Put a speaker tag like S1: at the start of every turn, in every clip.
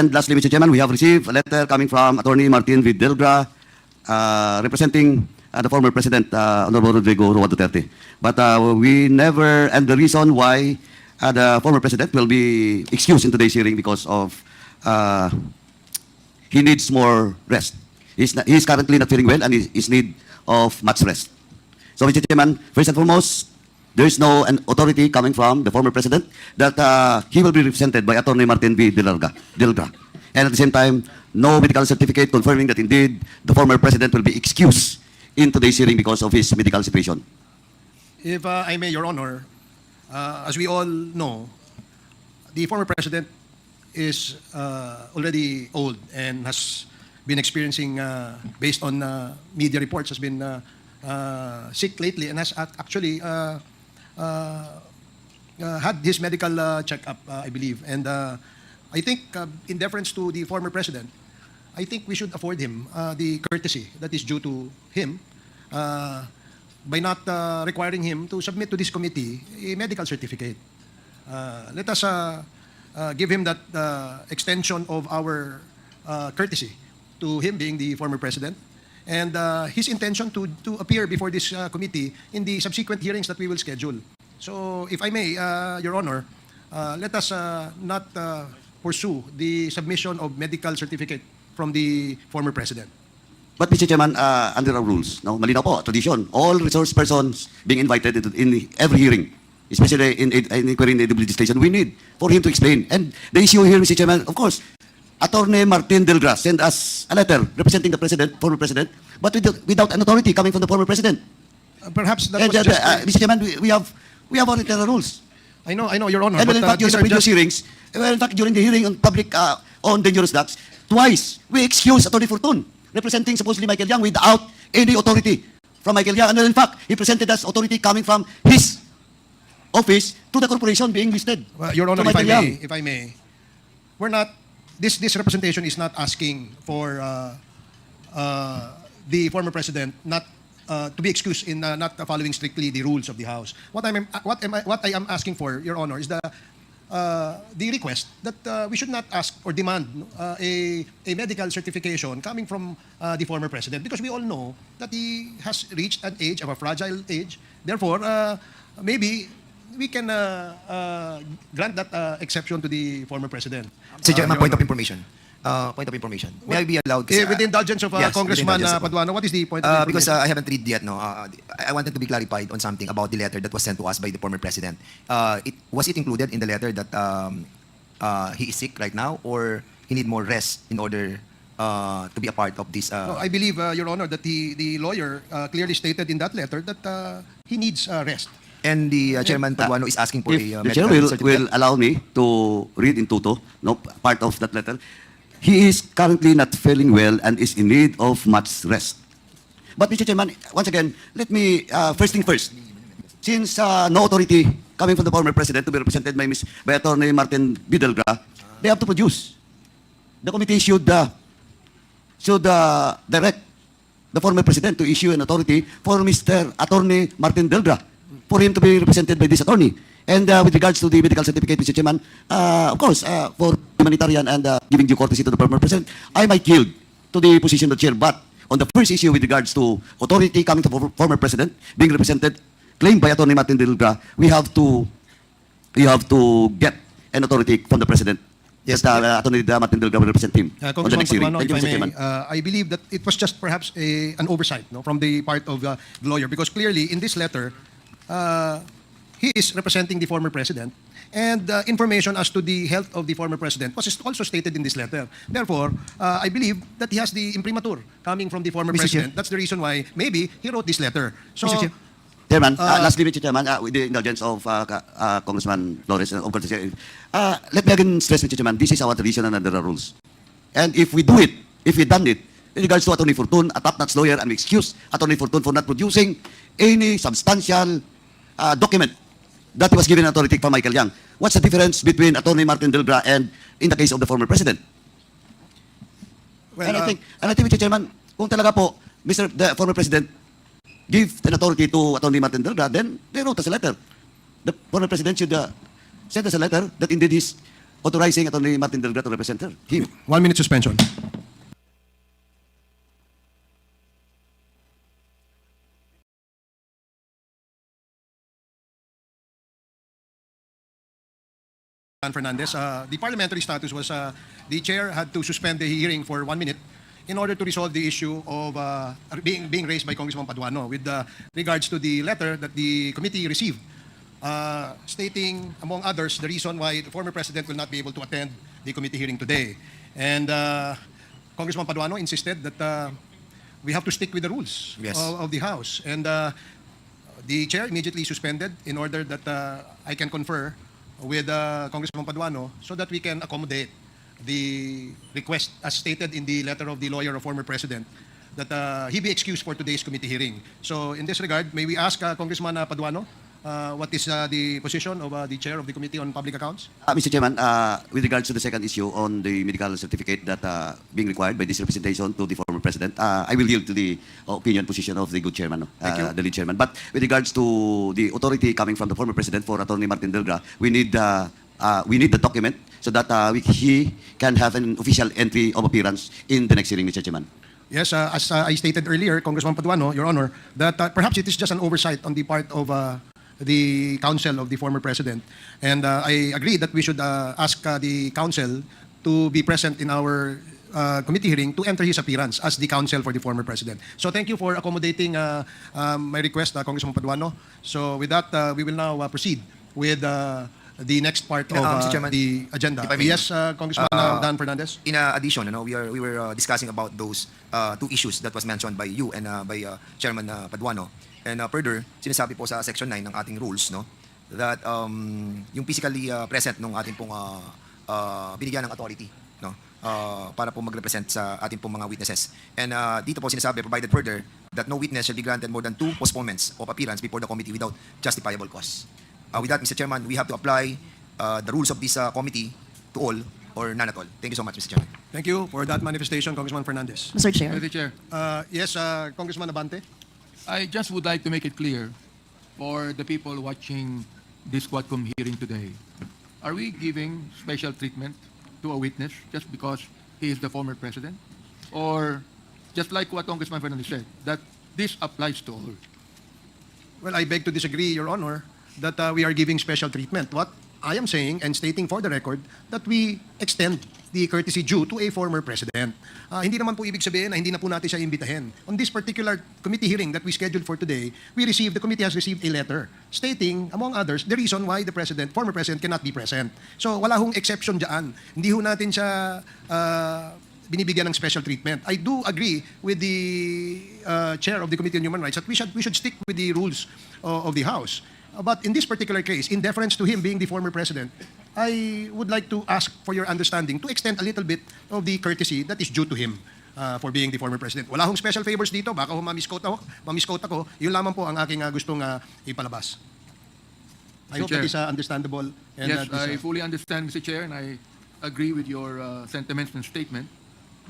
S1: And lastly, Mr. Chairman, we have received a letter coming from Attorney Martin V. Delgra, representing the former President, Honorable Rodrigo Duterte. But we never, and the reason why the former President will be excused in today's hearing because of he needs more rest. He's currently not feeling well and is need of much rest. So, Mr. Chairman, first and foremost, there is no an authority coming from the former President that he will be represented by Attorney Martin V. Delgra. And at the same time, no medical certificate confirming that indeed the former President will be excused in today's hearing because of his medical situation.
S2: If I may, Your Honor, as we all know, the former President is already old and has been experiencing, based on media reports, has been sick lately and has actually had his medical checkup, I believe. And I think, in deference to the former President, I think we should afford him the courtesy that is due to him by not requiring him to submit to this committee a medical certificate. Let us give him that extension of our courtesy to him being the former President, and his intention to appear before this committee in the subsequent hearings that we will schedule. So, if I may, Your Honor, let us not pursue the submission of medical certificate from the former President.
S1: But Mr. Chairman, under our rules, no, malinaw po, tradition, all resource persons being invited in every hearing, especially in inquiry in legislation, we need for him to explain. And the issue here, Mr. Chairman, of course, Attorney Martin Delgra sent us a letter representing the President, former President, but without an authority coming from the former President.
S2: Perhaps that
S1: And
S2: was just...
S1: Mr. Chairman, we have our internal rules.
S2: I know, Your Honor.
S1: And
S2: but,
S1: in fact, during the previous hearings, in fact, during the hearing on public on dangerous drugs, twice we excused Attorney Fortun, representing supposedly Michael Yang, without any authority from Michael Yang. And then, in fact, he presented us authority coming from his office to the corporation being listed.
S2: Well, Your Honor, if I may, we're not. This representation is not asking for the former President not to be excused in not following strictly the rules of the House. What I am asking for, Your Honor, is the request that we should not ask or demand a medical certification coming from the former President, because we all know that he has reached an age of a fragile age. Therefore, maybe we can grant that exception to the former President.
S3: Sir Chairman, point of information. May I be allowed?
S2: With the indulgence of
S3: Yes,
S2: Congressman Paduano, what is the point of
S3: because
S2: information?
S3: I haven't read yet. No, I wanted to be clarified on something about the letter that was sent to us by the former President. Was it included in the letter that he is sick right now, or he need more rest in order to be a part of this?
S2: No, I believe, Your Honor, that the lawyer clearly stated in that letter that he needs rest.
S3: And the Chairman Paduano is asking for
S1: If
S3: a
S1: the
S3: medical
S1: Chair
S3: certificate.
S1: will allow me to read in toto, no, part of that letter. He is currently not feeling well and is in need of much rest. But Mr. Chairman, once again, let me, first thing first, since no authority coming from the former President to be represented by Attorney Martin Delgra, they have to produce. The committee should direct the former President to issue an authority for Mr. Attorney Martin Delgra, for him to be represented by this attorney. And with regards to the medical certificate, Mr. Chairman, of course, for humanitarian and giving due courtesy to the former President, I might yield to the position of the Chair. But on the first issue with regards to authority coming to the former President being represented, claimed by Attorney Martin Delgra, we have to get an authority from the President. Yes, Attorney Martin Delgra will represent him on the next hearing. Thank you, Mr. Chairman.
S2: I believe that it was just perhaps an oversight, no, from the part of the lawyer, because clearly in this letter, he is representing the former President, and information as to the health of the former President was also stated in this letter. Therefore, I believe that he has the imprimatur coming from the former President. That's the reason why maybe he wrote this letter. So,
S3: Mr.
S1: Chairman, lastly, Mr. Chairman, with the indulgence of Congressman Flores, of course, let me again stress, Mr. Chairman, this is our tradition and under our rules. And if we do it, if we done it, in regards to Attorney Fortun, a top-notch lawyer, and we excuse Attorney Fortun for not producing any substantial document that was given authority from Michael Yang. What's the difference between Attorney Martin Delgra and in the case of the former President?
S2: well,
S1: And I think, Mr. Chairman, kung talaga po, the former President give an authority to Attorney Martin Delgra, then they wrote us a letter. The former President should send us a letter that indeed he's authorizing Attorney Martin Delgado to represent him.
S2: 1 minute suspension. Fernandez, the parliamentary status was the chair had to suspend the hearing for 1 minute in order to resolve the issue of being raised by Congressman Paduano with regards to the letter that the committee received stating, among others, the reason why the former president will not be able to attend the committee hearing today. And Congressman Paduano insisted that we have to stick with the rules
S3: Yes.
S2: of the House. And the chair immediately suspended in order that I can confer with Congressman Paduano so that we can accommodate the request as stated in the letter of the lawyer of former president that he be excused for today's committee hearing. So in this regard, may we ask Congressman Paduano what is the position of the chair of the Committee on Public Accounts?
S1: Mr. Chairman, with regards to the second issue on the medical certificate that being required by this representation to the former president, I will yield to the opinion position of the good chairman, the lead chairman. But with regards to the authority coming from the former president for Attorney Martin Delgado, we need the document so that he can have an official entry of appearance in the next hearing, Mr. Chairman.
S2: Yes, as I stated earlier, Congressman Paduano, Your Honor, that perhaps it is just an oversight on the part of the counsel of the former president. And I agree that we should ask the counsel to be present in our committee hearing to enter his appearance as the counsel for the former president. So thank you for accommodating my request, Congressman Paduano. So with that, we will now proceed with the next part of
S3: Mr. Chairman,
S2: the agenda.
S3: if I may,
S2: Yes, Congressman Dan Fernandez.
S3: In addition, we were discussing about those two issues that was mentioned by you and by Chairman Paduano. And further, sinasabi po sa Section 9 ng ating rules, no, that yung physically present nung ating pong binigyan ng authority, no, para po mag-represent sa ating pong mga witnesses. And dito po sinasabi, provided further, that no witness shall be granted more than 2 postponements of appearance before the committee without justifiable cause. With that, Mr. Chairman, we have to apply the rules of this committee to all or none at all. Thank you so much, Mr. Chairman.
S2: Thank you for that manifestation, Congressman Fernandez.
S4: Mr. Chair.
S5: Mr. Chair,
S2: Yes, Congressman Abante.
S5: I just would like to make it clear for the people watching this Quadcom hearing today. Are we giving special treatment to a witness just because he is the former president? Or just like what Congressman Fernandez said, that this applies to all?
S2: Well, I beg to disagree, Your Honor, that we are giving special treatment. What I am saying and stating for the record that we extend the courtesy due to a former president. Hindi naman po ibig sabihin na hindi na po natin siya imbitahin. On this particular committee hearing that we scheduled for today, the committee has received a letter stating, among others, the reason why the president, former president, cannot be present. So wala hong exception dyan. Hindi ho natin siya binibigyan ng special treatment. I do agree with the chair of the Committee on Human Rights that we should stick with the rules of the House. But in this particular case, in deference to him being the former president, I would like to ask for your understanding to extend a little bit of the courtesy that is due to him for being the former president. Wala hong special favors dito, baka ho mamisquote ako, yun lamang po ang aking gustong ipalabas. I hope that is understandable. And,
S5: Yes, I fully understand, Mr. Chair, and I agree with your sentiments and statement,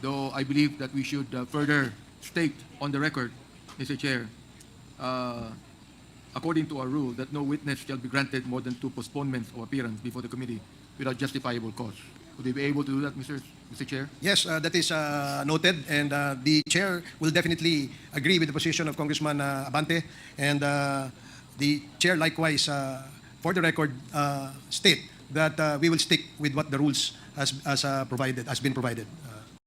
S5: though I believe that we should further state on the record, Mr. Chair, according to our rule, that no witness shall be granted more than 2 postponements of appearance before the committee without justifiable cause. Would you be able to do that, Mr. Chair?
S2: Yes, that is noted, and the chair will definitely agree with the position of Congressman Abante, and the chair likewise, for the record, state that we will stick with what the rules has been provided.